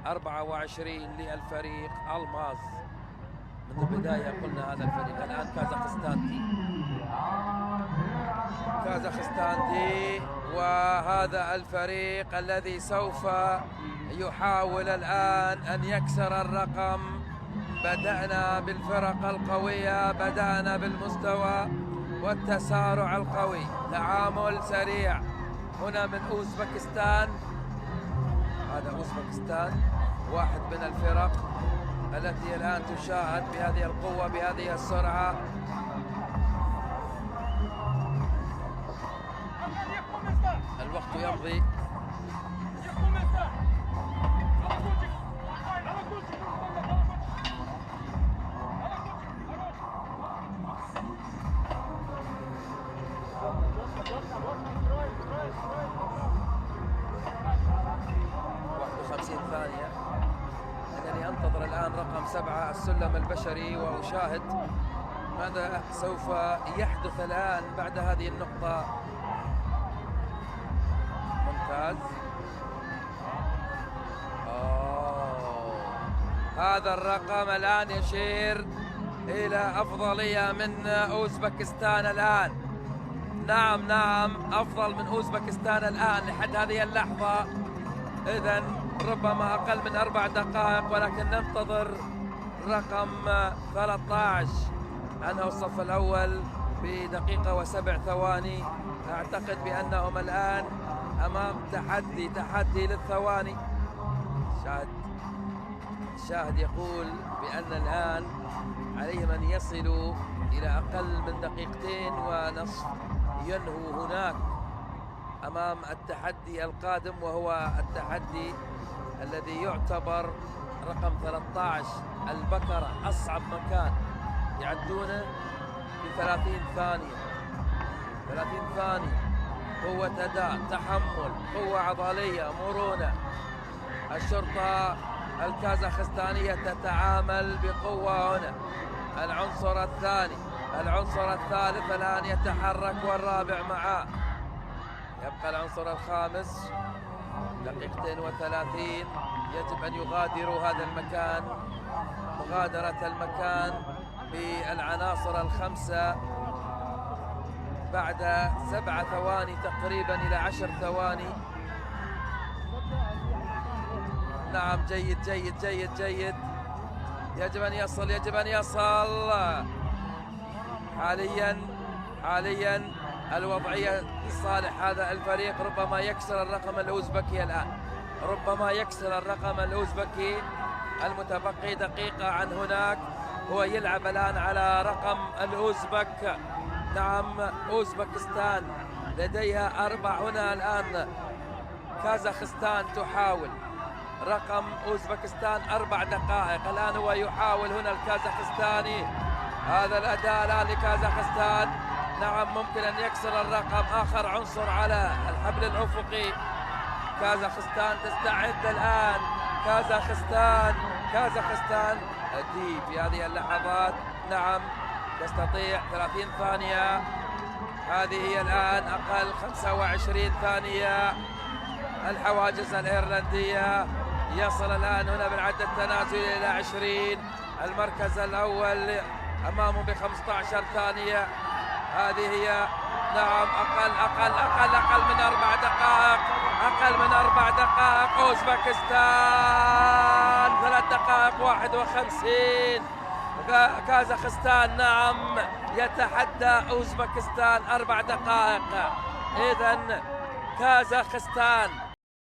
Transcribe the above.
24 للفريق الماظ. من البداية قلنا هذا الفريق الآن كازاخستان، وهذا الفريق الذي سوف يحاول الآن أن يكسر الرقم. بدأنا بالفرق القوية، بدأنا بالمستوى والتسارع القوي. تعامل سريع هنا من أوزبكستان. هذا أوزبكستان واحد من الفرق التي الآن تشاهد بهذه القوة بهذه السرعة. الوقت يمضي. ثانية. أنني أنتظر الآن رقم 7 السلم البشري وأشاهد ماذا سوف يحدث الآن بعد هذه النقطة. ممتاز. هذا الرقم الآن يشير إلى أفضلية من أوزبكستان الآن. نعم أفضل من أوزبكستان الآن لحد هذه اللحظة. إذن ربما أقل من 4 دقائق، ولكن ننتظر رقم 13 أنهى الصف الأول ب1 و7 ثواني. أعتقد بأنهم الآن أمام تحدي للثواني. الشاهد يقول بأن الآن عليهم أن يصلوا إلى أقل من 2.5 دقيقة ينهوا هناك أمام التحدي القادم، وهو التحدي الذي يعتبر رقم 13 البكرة. أصعب مكان يعدونه في 30 ثانية. 30 ثانية، قوة أداء، تحمل، قوة عضلية، مرونة. الشرطة الكازاخستانية تتعامل بقوة هنا. العنصر الثاني، العنصر الثالث الآن يتحرك والرابع معه. يبقى العنصر الخامس 2:30. يجب أن يغادروا هذا المكان. مغادرة المكان بالعناصر الخمسة بعد 7 ثواني تقريبا إلى 10 ثواني. نعم، جيد جيد جيد جيد. يجب أن يصل، يجب أن يصل. حاليا الوضعية لصالح هذا الفريق. ربما يكسر الرقم الأوزبكي الآن، ربما يكسر الرقم الأوزبكي. المتبقي دقيقة عن هناك. هو يلعب الآن على رقم الأوزبك. نعم، أوزبكستان لديها 4 هنا الآن. كازاخستان تحاول. رقم أوزبكستان 4 دقائق. الآن هو يحاول هنا الكازاخستاني. هذا الأداء الآن لكازاخستان. نعم، ممكن أن يكسر الرقم. آخر عنصر على الحبل الأفقي. كازاخستان تستعد الآن. كازاخستان أدي في هذه اللحظات. نعم، تستطيع 30 ثانية. هذه هي الآن أقل 25 ثانية. الحواجز الإيرلندية. يصل الآن هنا بالعد التنازلي إلى 20. المركز الأول أمامه ب15 ثانية. هذه هي. نعم، أقل من 4 دقائق. أقل من 4 دقائق. أوزبكستان 3 دقائق 51. كازاخستان نعم يتحدى أوزبكستان 4 دقائق. إذن كازاخستان